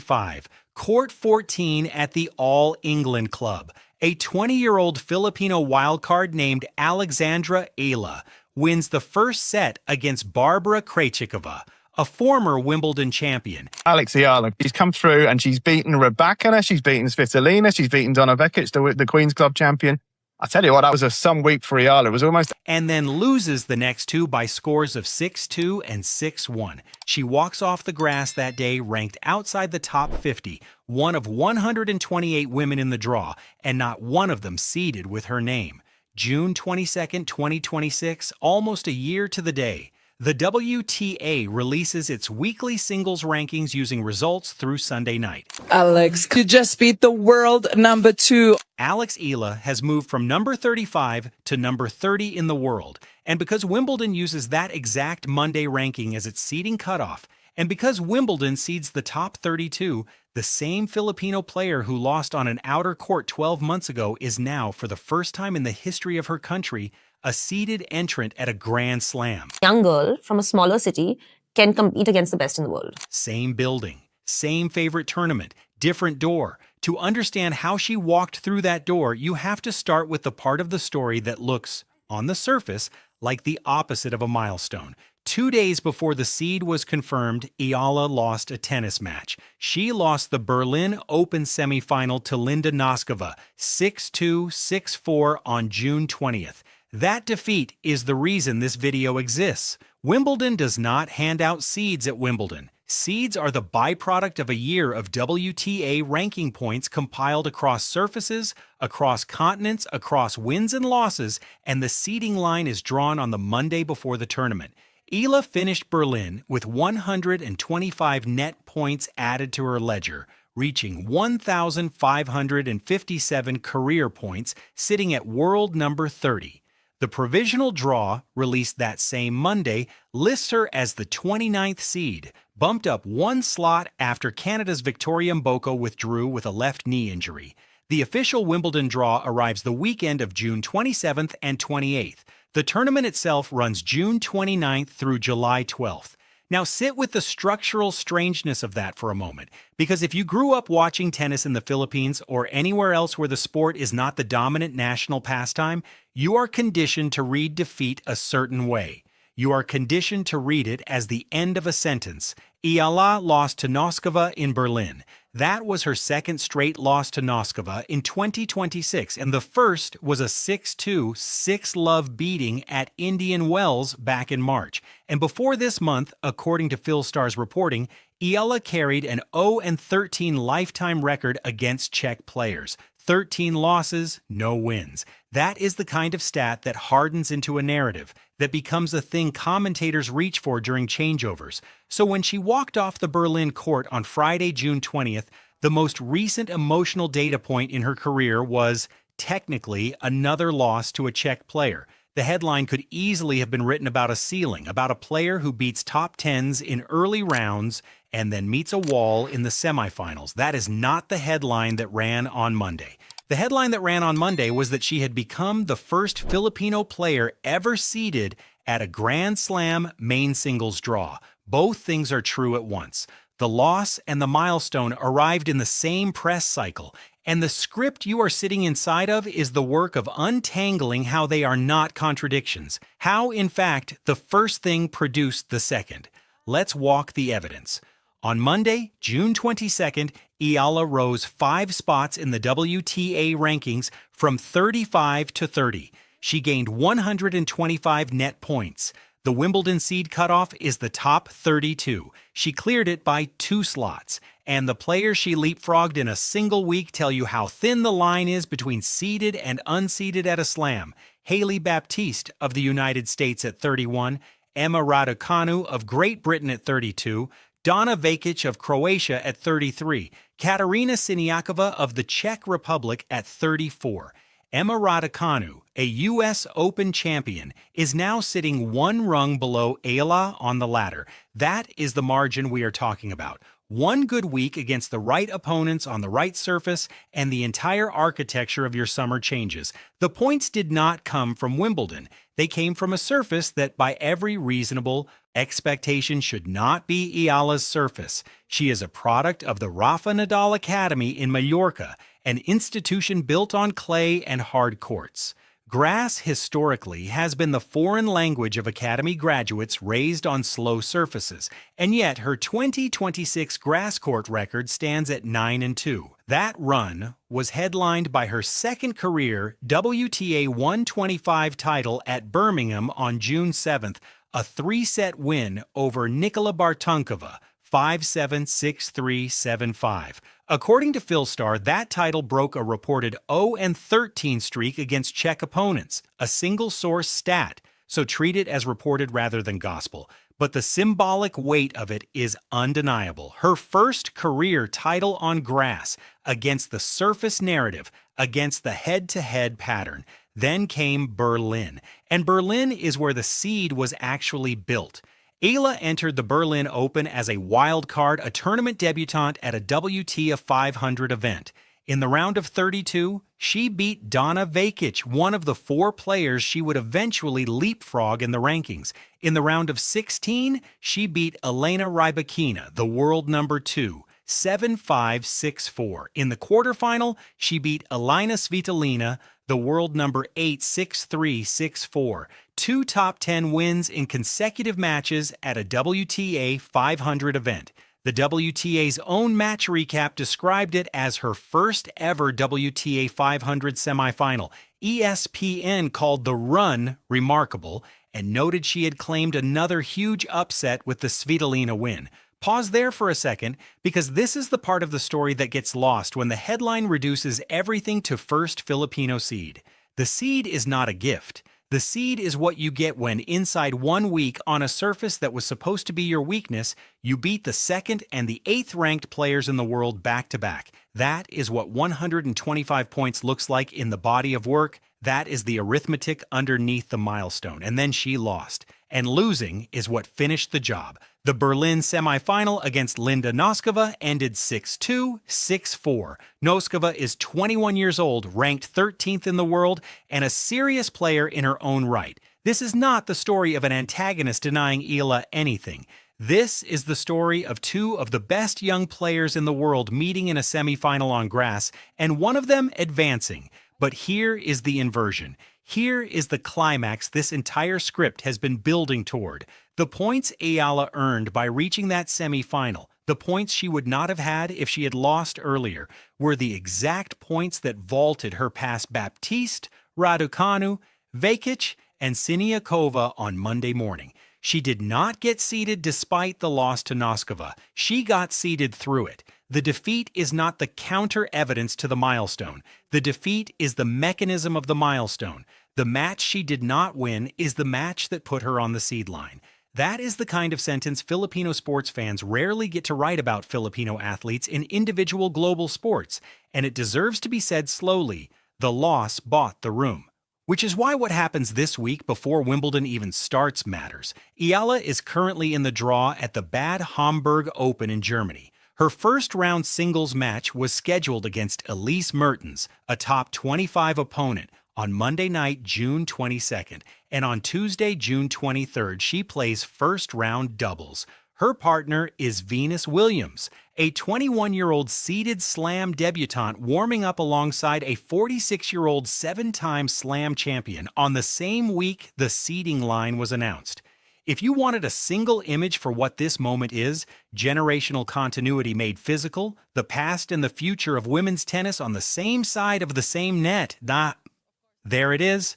5. Court 14 at the All England Club. A 20-year-old Filipino wildcard named Alexandra Eala wins the first set against Barbara Krejcikova, a former Wimbledon champion. Alex Eala, she's come through and she's beaten Rybakina, she's beaten Svitolina, she's beaten Donna Vekic, the Queen's Club champion. I tell you what, that was some week for Eala. It was almost... And then loses the next two by scores of 6-2 and 6-1. She walks off the grass that day ranked outside the top 50, one of 128 women in the draw, and not one of them seeded with her name. June 22, 2026, almost a year to the day. The WTA releases its weekly singles rankings using results through Sunday night. Alex, you just beat the world number 2. Alex Eala has moved from number 35 to number 30 in the world. And because Wimbledon uses that exact Monday ranking as its seeding cutoff, and because Wimbledon seeds the top 32, the same Filipino player who lost on an outer court 12 months ago is now, for the first time in the history of her country, a seeded entrant at a Grand Slam. Young girl from a smaller city can compete against the best in the world. Same building, same favorite tournament, different door. To understand how she walked through that door, you have to start with the part of the story that looks, on the surface, like the opposite of a milestone. 2 days before the seed was confirmed, Eala lost a tennis match. She lost the Berlin Open semifinal to Linda Noskova, 6-2, 6-4 on June 20th. That defeat is the reason this video exists. Wimbledon does not hand out seeds at Wimbledon. Seeds are the byproduct of a year of WTA ranking points compiled across surfaces, across continents, across wins and losses, and the seeding line is drawn on the Monday before the tournament. Eala finished Berlin with 125 net points added to her ledger, reaching 1,557 career points, sitting at world number 30. The provisional draw, released that same Monday, lists her as the 29th seed, bumped up one slot after Canada's Victoria Mboko withdrew with a left knee injury. The official Wimbledon draw arrives the weekend of June 27th and 28th. The tournament itself runs June 29th through July 12th. Now sit with the structural strangeness of that for a moment, because if you grew up watching tennis in the Philippines or anywhere else where the sport is not the dominant national pastime, you are conditioned to read defeat a certain way. You are conditioned to read it as the end of a sentence. Eala lost to Noskova in Berlin. That was her second straight loss to Noskova in 2026, and the first was a 6-2, 6-love beating at Indian Wells back in March. And before this month, according to Phil Starr's reporting, Eala carried an 0-13 lifetime record against Czech players. 13 losses, no wins. That is the kind of stat that hardens into a narrative, that becomes a thing commentators reach for during changeovers. So when she walked off the Berlin court on Friday, June 20th, the most recent emotional data point in her career was, technically, another loss to a Czech player. The headline could easily have been written about a ceiling, about a player who beats top tens in early rounds and then meets a wall in the semifinals. That is not the headline that ran on Monday. The headline that ran on Monday was that she had become the first Filipino player ever seeded at a Grand Slam main singles draw. Both things are true at once. The loss and the milestone arrived in the same press cycle, and the script you are sitting inside of is the work of untangling how they are not contradictions, how, in fact, the first thing produced the second. Let's walk the evidence. On Monday, June 22nd, Eala rose 5 spots in the WTA rankings from 35 to 30. She gained 125 net points. The Wimbledon seed cutoff is the top 32. She cleared it by 2 slots. And the players she leapfrogged in a single week tell you how thin the line is between seeded and unseeded at a slam. Hailey Baptiste of the United States at 31, Emma Raducanu of Great Britain at 32, Donna Vekic of Croatia at 33, Katerina Siniakova of the Czech Republic at 34. Emma Raducanu, a U.S. Open champion, is now sitting one rung below Eala on the ladder. That is the margin we are talking about. One good week against the right opponents on the right surface, and the entire architecture of your summer changes. The points did not come from Wimbledon. They came from a surface that, by every reasonable, Expectation should not be Eala's surface. She is a product of the Rafa Nadal Academy in Mallorca, an institution built on clay and hard courts. Grass historically has been the foreign language of academy graduates raised on slow surfaces, and yet her 2026 grass court record stands at 9-2. That run was headlined by her second career WTA 125 title at Birmingham on June 7th, a three-set win over Nikola Bartunkova, 5-7, 6-3, 7-5. According to Philstar, that title broke a reported 0-13 streak against Czech opponents, a single-source stat, so treat it as reported rather than gospel. But the symbolic weight of it is undeniable. Her first career title on grass, against the surface narrative, against the head-to-head pattern. Then came Berlin, and Berlin is where the seed was actually built. Eala entered the Berlin Open as a wild card, a tournament debutante at a WTA 500 event. In the round of 32, she beat Donna Vekic, one of the four players she would eventually leapfrog in the rankings. In the round of 16, she beat Elena Rybakina, the world number 2, 7-5, 6-4. In the quarterfinal, she beat Elina Svitolina, the world number 8, 6-3, 6-4. 2 top 10 wins in consecutive matches at a WTA 500 event. The WTA's own match recap described it as her first ever WTA 500 semifinal. ESPN called the run remarkable and noted she had claimed another huge upset with the Svitolina win. Pause there for a second, because this is the part of the story that gets lost when the headline reduces everything to first Filipino seed. The seed is not a gift. The seed is what you get when, inside 1 week on a surface that was supposed to be your weakness, you beat the 2nd and the 8th ranked players in the world back-to-back. That is what 125 points looks like in the body of work. That is the arithmetic underneath the milestone. And then she lost. And losing is what finished the job. The Berlin semifinal against Linda Noskova ended 6-2, 6-4. Noskova is 21 years old, ranked 13th in the world, and a serious player in her own right. This is not the story of an antagonist denying Eala anything. This is the story of two of the best young players in the world meeting in a semifinal on grass, and one of them advancing. But here is the inversion. Here is the climax this entire script has been building toward. The points Eala earned by reaching that semifinal, the points she would not have had if she had lost earlier, were the exact points that vaulted her past Baptiste, Raducanu, Vekic, and Siniakova on Monday morning. She did not get seeded despite the loss to Noskova. She got seeded through it. The defeat is not the counter-evidence to the milestone. The defeat is the mechanism of the milestone. The match she did not win is the match that put her on the seed line. That is the kind of sentence Filipino sports fans rarely get to write about Filipino athletes in individual global sports, and it deserves to be said slowly: the loss bought the room. Which is why what happens this week before Wimbledon even starts matters. Eala is currently in the draw at the Bad Homburg Open in Germany. Her first-round singles match was scheduled against Elise Mertens, a top 25 opponent, on Monday night, June 22nd, and on Tuesday, June 23rd, she plays first-round doubles. Her partner is Venus Williams, a 21-year-old seeded slam debutante warming up alongside a 46-year-old 7-time slam champion on the same week the seeding line was announced. If you wanted a single image for what this moment is, generational continuity made physical, the past and the future of women's tennis on the same side of the same net, there it is.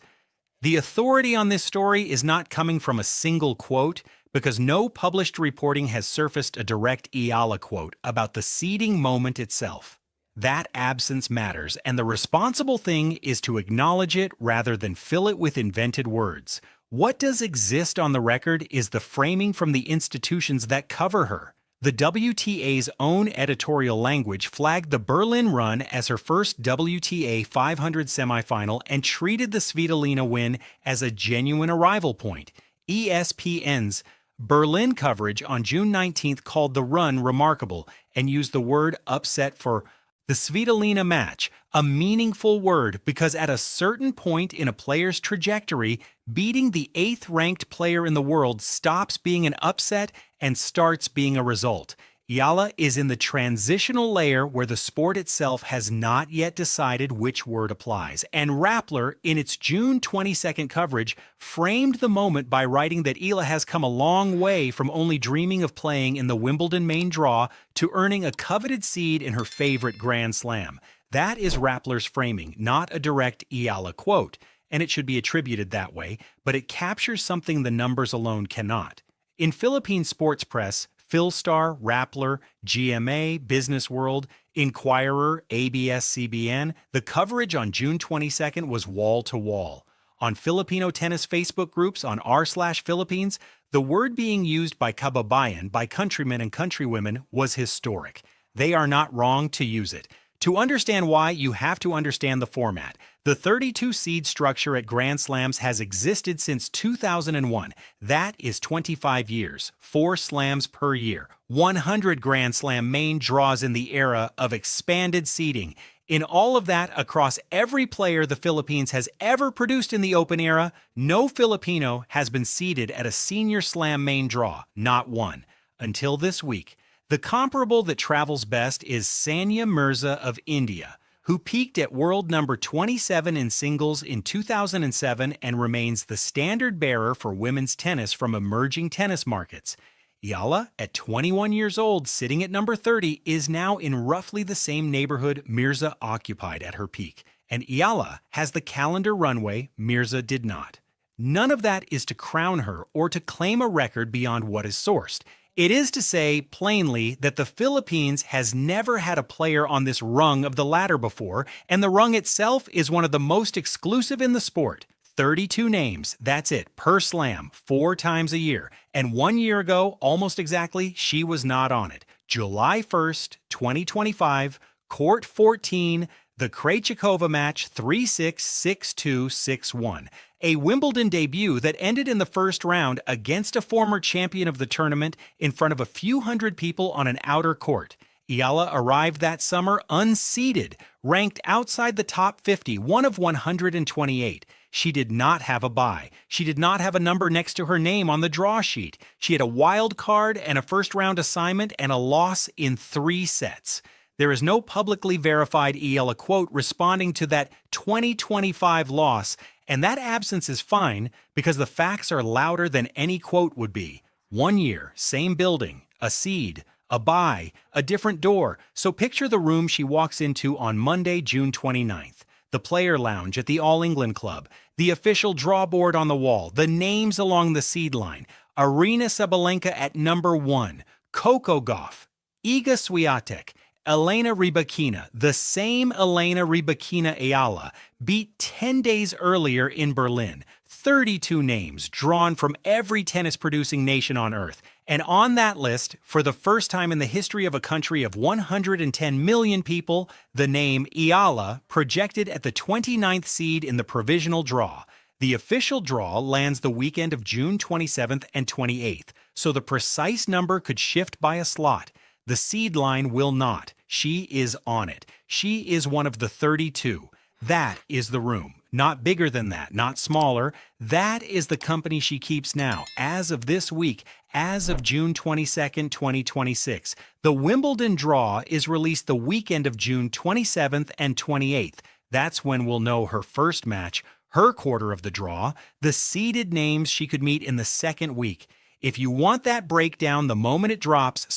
The authority on this story is not coming from a single quote, because no published reporting has surfaced a direct Eala quote about the seeding moment itself. That absence matters, and the responsible thing is to acknowledge it rather than fill it with invented words. What does exist on the record is the framing from the institutions that cover her. The WTA's own editorial language flagged the Berlin run as her first WTA 500 semifinal and treated the Svitolina win as a genuine arrival point. ESPN's Berlin coverage on June 19th called the run remarkable and used the word upset for The Svitolina match, a meaningful word because at a certain point in a player's trajectory, beating the 8th-ranked player in the world stops being an upset and starts being a result. Eala is in the transitional layer where the sport itself has not yet decided which word applies, and Rappler, in its June 22nd coverage, framed the moment by writing that Eala has come a long way from only dreaming of playing in the Wimbledon main draw to earning a coveted seed in her favorite Grand Slam. That is Rappler's framing, not a direct Eala quote, and it should be attributed that way, but it captures something the numbers alone cannot. In Philippine sports press, Philstar, Rappler, GMA, Business World, Inquirer, ABS-CBN, the coverage on June 22nd was wall-to-wall. On Filipino tennis Facebook groups on r/Philippines, the word being used by kababayan, by countrymen and countrywomen, was historic. They are not wrong to use it. To understand why, you have to understand the format. The 32-seed structure at Grand Slams has existed since 2001. That is 25 years, 4 slams per year, 100 Grand Slam main draws in the era of expanded seeding. In all of that, across every player the Philippines has ever produced in the Open era, no Filipino has been seeded at a senior slam main draw, not one, until this week. The comparable that travels best is Sania Mirza of India, who peaked at world number 27 in singles in 2007 and remains the standard bearer for women's tennis from emerging tennis markets. Eala, at 21 years old, sitting at number 30, is now in roughly the same neighborhood Mirza occupied at her peak, and Eala has the calendar runway Mirza did not. None of that is to crown her or to claim a record beyond what is sourced. It is to say, plainly, that the Philippines has never had a player on this rung of the ladder before, and the rung itself is one of the most exclusive in the sport. 32 names, that's it, per slam, 4 times a year. And 1 year ago, almost exactly, she was not on it. July 1st, 2025, Court 14, the Krejcikova match 3-6, 6-2, 6-1. A Wimbledon debut that ended in the first round against a former champion of the tournament in front of a few hundred people on an outer court. Eala arrived that summer unseeded, ranked outside the top 50, one of 128. She did not have a bye. She did not have a number next to her name on the draw sheet. She had a wild card and a first-round assignment and a loss in 3 sets. There is no publicly verified Eala quote responding to that 2025 loss, and that absence is fine because the facts are louder than any quote would be. 1 year, same building, a seed, a bye, a different door. So picture the room she walks into on Monday, June 29th. The player lounge at the All England Club, the official draw board on the wall, the names along the seed line, Aryna Sabalenka at number 1, Coco Gauff, Iga Swiatek, Elena Rybakina, the same Elena Rybakina Eala, beat 10 days earlier in Berlin. 32 names drawn from every tennis-producing nation on Earth. And on that list, for the first time in the history of a country of 110 million people, the name Eala projected at the 29th seed in the provisional draw. The official draw lands the weekend of June 27th and 28th, so the precise number could shift by a slot. The seed line will not. She is on it. She is one of the 32. That is the room. Not bigger than that, not smaller. That is the company she keeps now, as of this week, as of June 22nd, 2026. The Wimbledon draw is released the weekend of June 27th and 28th. That's when we'll know her first match, her quarter of the draw, the seeded names she could meet in the second week. If you want that breakdown the moment it drops,